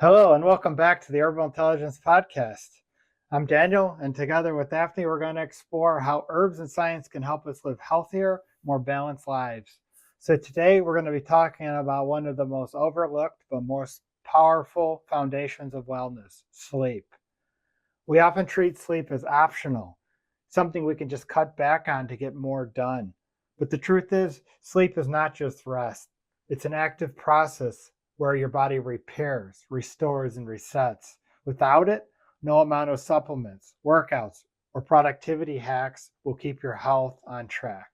Hello, and welcome back to the Herbal Intelligence Podcast. I'm Daniel, and together with Daphne, we're going to explore how herbs and science can help us live healthier, more balanced lives. So, today we're going to be talking about one of the most overlooked but most powerful foundations of wellness: sleep. We often treat sleep as optional, something we can just cut back on to get more done. But the truth is, sleep is not just rest, it's an active process where your body repairs, restores, and resets. Without it, no amount of supplements, workouts, or productivity hacks will keep your health on track.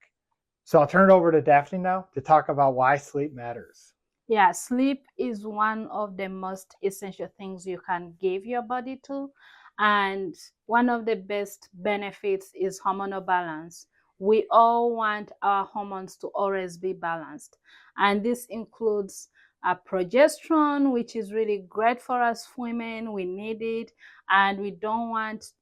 So I'll turn it over to Daphne now to talk about why sleep matters. Yeah, sleep is one of the most essential things you can give your body to. And one of the best benefits is hormonal balance. We all want our hormones to always be balanced. And this includes progesterone, which is really great for us women. We need it. And we don't want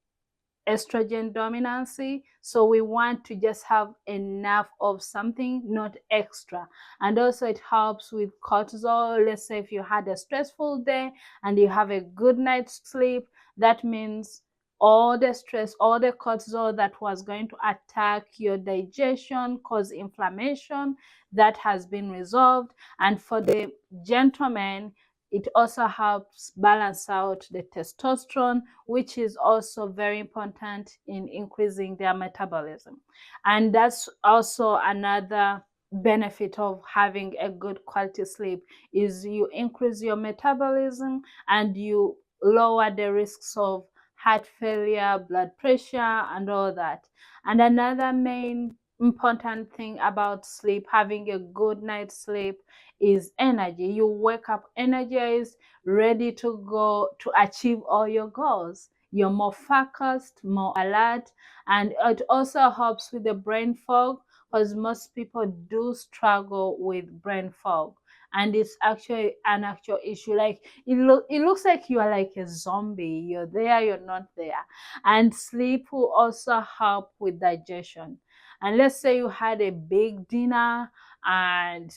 estrogen dominancy. So we want to just have enough of something, not extra. And also it helps with cortisol. Let's say if you had a stressful day and you have a good night's sleep, that means all the stress, all the cortisol that was going to attack your digestion, cause inflammation, that has been resolved. And for the gentleman, it also helps balance out the testosterone, which is also very important in increasing their metabolism. And that's also another benefit of having a good quality sleep is you increase your metabolism and you lower the risks of heart failure, blood pressure, and all that. And another main important thing about sleep, having a good night's sleep, is energy. You wake up energized, ready to go to achieve all your goals. You're more focused, more alert, and it also helps with the brain fog because most people do struggle with brain fog. And it's actually an actual issue. Like it looks like you are like a zombie. You're there, you're not there. And sleep will also help with digestion. And let's say you had a big dinner and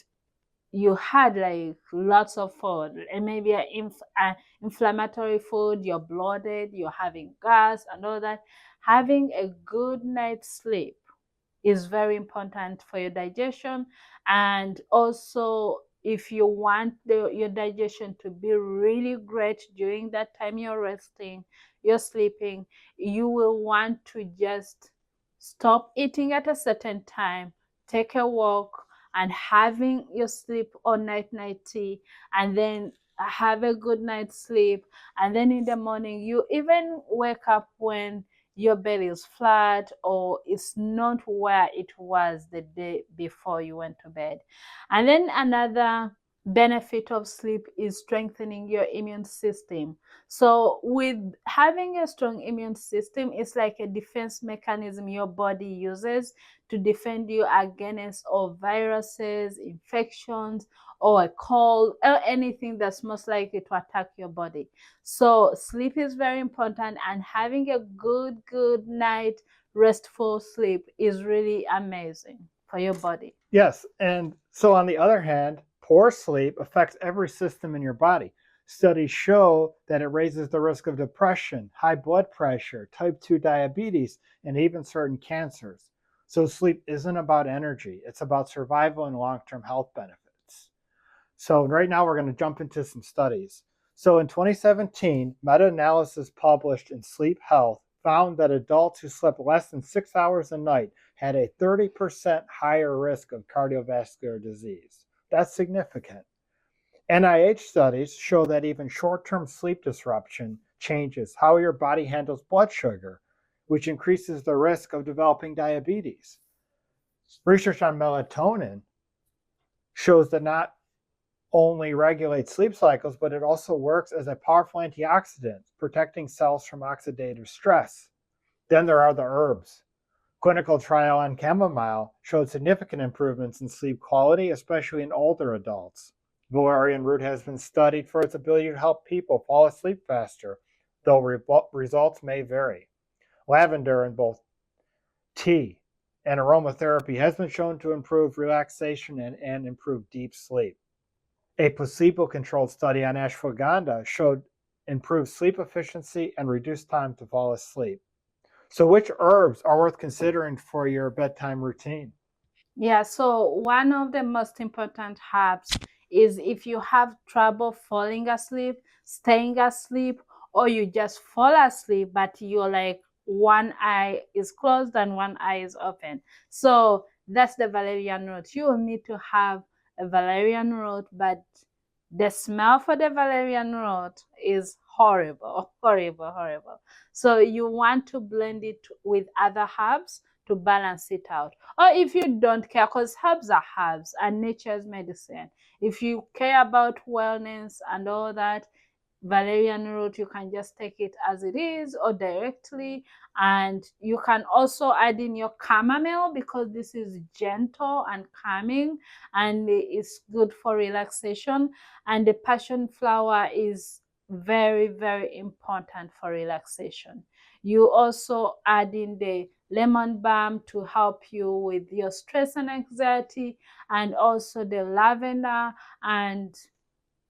you had like lots of food and maybe inflammatory food, you're bloated, you're having gas and all that. Having a good night's sleep is very important for your digestion. And also, if you want your digestion to be really great during that time you're resting, you're sleeping, you will want to just stop eating at a certain time, take a walk, and having your sleep or night tea, and then have a good night's sleep. And then in the morning, you even wake up when your belly is flat or it's not where it was the day before you went to bed. And then another benefit of sleep is strengthening your immune system. So with having a strong immune system, it's like a defense mechanism your body uses to defend you against all viruses, infections, or a cold, or anything that's most likely to attack your body. So sleep is very important, and having a good night restful sleep is really amazing for your body. Yes, and so on the other hand, poor sleep affects every system in your body. Studies show that it raises the risk of depression, high blood pressure, type 2 diabetes, and even certain cancers. So sleep isn't about energy, it's about survival and long-term health benefits. So right now we're going to jump into some studies. So in 2017, meta-analysis published in Sleep Health found that adults who slept less than 6 hours a night had a 30% higher risk of cardiovascular disease. That's significant. NIH studies show that even short-term sleep disruption changes how your body handles blood sugar, which increases the risk of developing diabetes. Research on melatonin shows that not only regulates sleep cycles, but it also works as a powerful antioxidant, protecting cells from oxidative stress. Then there are the herbs. Clinical trial on chamomile showed significant improvements in sleep quality, especially in older adults. Valerian root has been studied for its ability to help people fall asleep faster, though results may vary. Lavender in both tea and aromatherapy has been shown to improve relaxation and improve deep sleep. A placebo-controlled study on ashwagandha showed improved sleep efficiency and reduced time to fall asleep. So which herbs are worth considering for your bedtime routine? Yeah, so one of the most important habits is if you have trouble falling asleep, staying asleep, or you just fall asleep, but you're like one eye is closed and one eye is open. So that's the valerian root. You will need to have a valerian root, but the smell for the valerian root is horrible, horrible, horrible. So you want to blend it with other herbs to balance it out. Or if you don't care, because herbs are herbs and nature's medicine. If you care about wellness and all that, valerian root, you can just take it as it is or directly. And you can also add in your chamomile because this is gentle and calming and it's good for relaxation. And the passion flower is very, very important for relaxation. You also add in the lemon balm to help you with your stress and anxiety, and also the lavender, and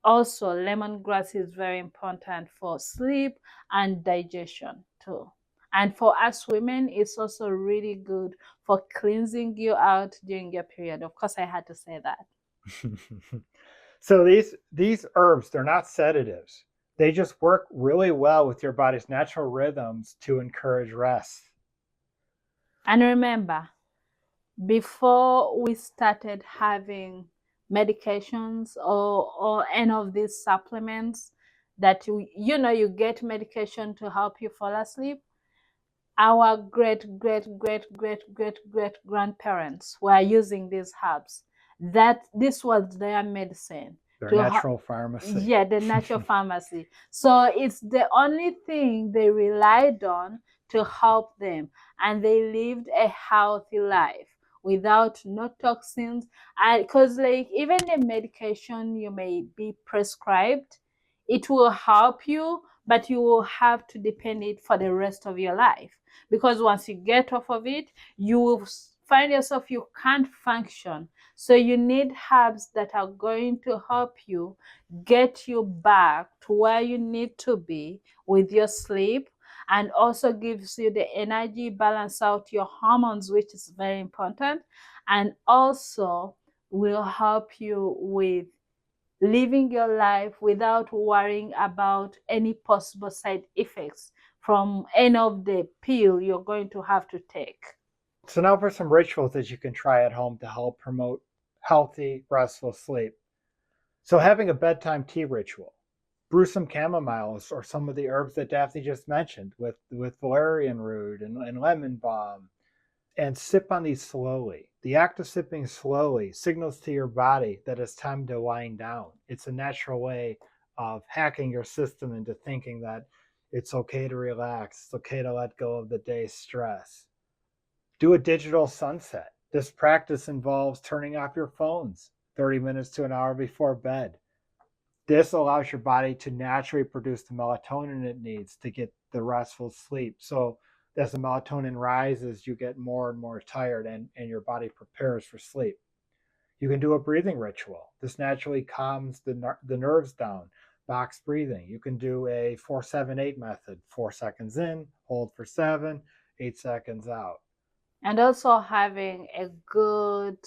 also lemongrass is very important for sleep and digestion too. And for us women, it's also really good for cleansing you out during your period. Of course, I had to say that. So these herbs, they're not sedatives. They just work really well with your body's natural rhythms to encourage rest. And remember, before we started having medications or any of these supplements that you get medication to help you fall asleep, our great grandparents were using these herbs. That this was their medicine Their to natural pharmacy. yeah, the natural pharmacy. So it's the only thing they relied on to help them, and they lived a healthy life without no toxins. And because like even the medication you may be prescribed, it will help you, but you will have to depend it for the rest of your life, because once you get off of it, you will find yourself you can't function. So you need herbs that are going to help you get you back to where you need to be with your sleep, and also gives you the energy, balance out your hormones, which is very important, and also will help you with living your life without worrying about any possible side effects from any of the pill you're going to have to take. So now for some rituals that you can try at home to help promote healthy, restful sleep. So having a bedtime tea ritual. Brew some chamomiles or some of the herbs that Daphne just mentioned with valerian root and lemon balm, and sip on these slowly. The act of sipping slowly signals to your body that it's time to wind down. It's a natural way of hacking your system into thinking that it's okay to relax, it's okay to let go of the day's stress. Do a digital sunset. This practice involves turning off your phones 30 minutes to an hour before bed. This allows your body to naturally produce the melatonin it needs to get the restful sleep. So as the melatonin rises, you get more and more tired, and your body prepares for sleep. You can do a breathing ritual. This naturally calms the nerves down. Box breathing. You can do a 4-7-8 method. 4 seconds in, hold for 7, 8 seconds out. And also having a good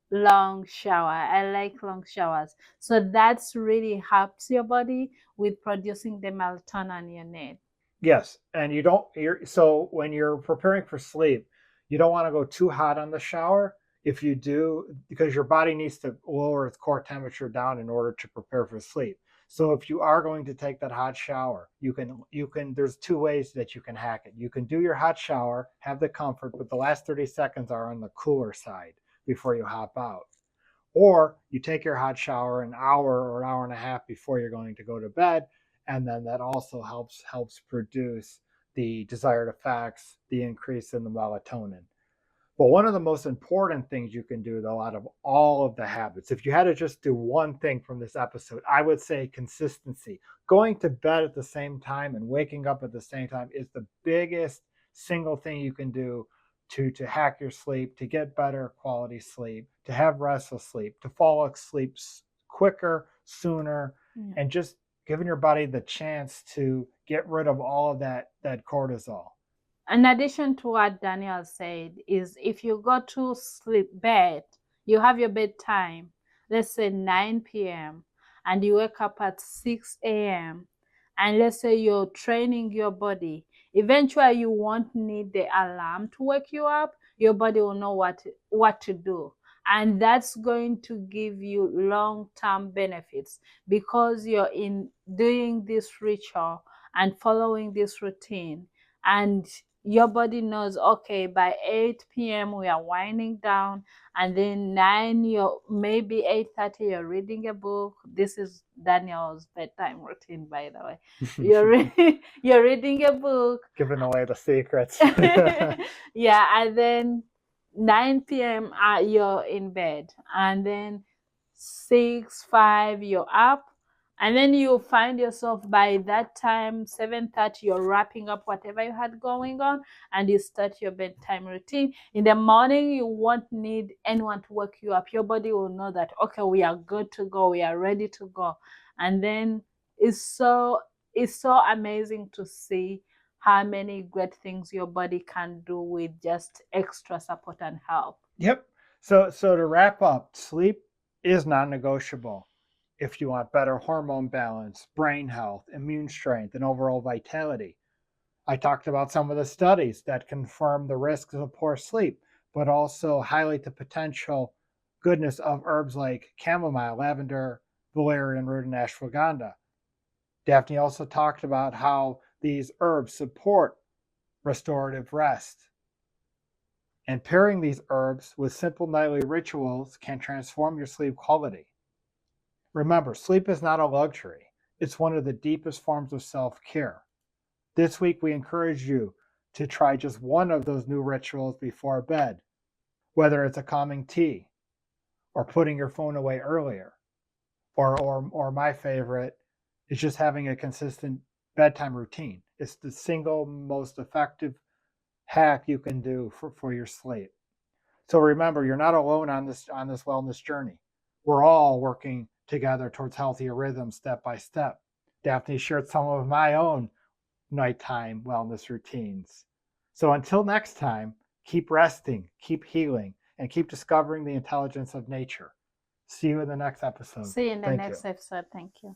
long shower. I like long showers. So that's really helps your body with producing the melatonin you need. Yes, and you don't. So when you're preparing for sleep, you don't want to go too hot on the shower. If you do, because your body needs to lower its core temperature down in order to prepare for sleep. So if you are going to take that hot shower, you can. There's two ways that you can hack it. You can do your hot shower, have the comfort, but the last 30 seconds are on the cooler side before you hop out. Or you take your hot shower an hour or an hour and a half before you're going to go to bed, and then that also helps produce the desired effects, the increase in the melatonin. But one of the most important things you can do, though, out of all of the habits, if you had to just do one thing from this episode, I would say consistency. Going to bed at the same time and waking up at the same time is the biggest single thing you can do to hack your sleep, to get better quality sleep, to have restful sleep, to fall asleep quicker sooner, Yeah. and just giving your body the chance to get rid of all of that cortisol. In addition to what Daniel said, is if you go to sleep bed, you have your bedtime, let's say 9 p.m., and you wake up at 6 a.m., and let's say you're training your body, eventually you won't need the alarm to wake you up. Your body will know what to do. And that's going to give you long-term benefits because you're in doing this ritual and following this routine, and your body knows, okay, by 8 p.m. we are winding down, and then 9, you're maybe 8:30 you're reading a book. This is Daniel's bedtime routine, by the way. You're reading a book. Giving away the secrets. Yeah, and then 9 p.m. You're in bed, and then 6, 5 you're up, and then you find yourself by that time 7:30 you're wrapping up whatever you had going on, and you start your bedtime routine. In the morning you won't need anyone to wake you up. Your body will know that, okay, we are good to go, we are ready to go. And then it's so amazing to see how many great things your body can do with just extra support and help. Yep. So to wrap up, sleep is non-negotiable if you want better hormone balance, brain health, immune strength, and overall vitality. I talked about some of the studies that confirm the risks of poor sleep, but also highlight the potential goodness of herbs like chamomile, lavender, valerian root, and ashwagandha. Daphne also talked about how these herbs support restorative rest. And pairing these herbs with simple nightly rituals can transform your sleep quality. Remember, sleep is not a luxury. It's one of the deepest forms of self-care. This week, we encourage you to try just one of those new rituals before bed, whether it's a calming tea, or putting your phone away earlier, or my favorite is just having a consistent bedtime routine. It's the single most effective hack you can do for your sleep. So remember, you're not alone on this wellness journey. We're all working together towards healthier rhythms step by step. Daphne shared some of my own nighttime wellness routines. So until next time, keep resting, keep healing, and keep discovering the intelligence of nature. See you in the next episode. See you in the Thank next you. episode. Thank you.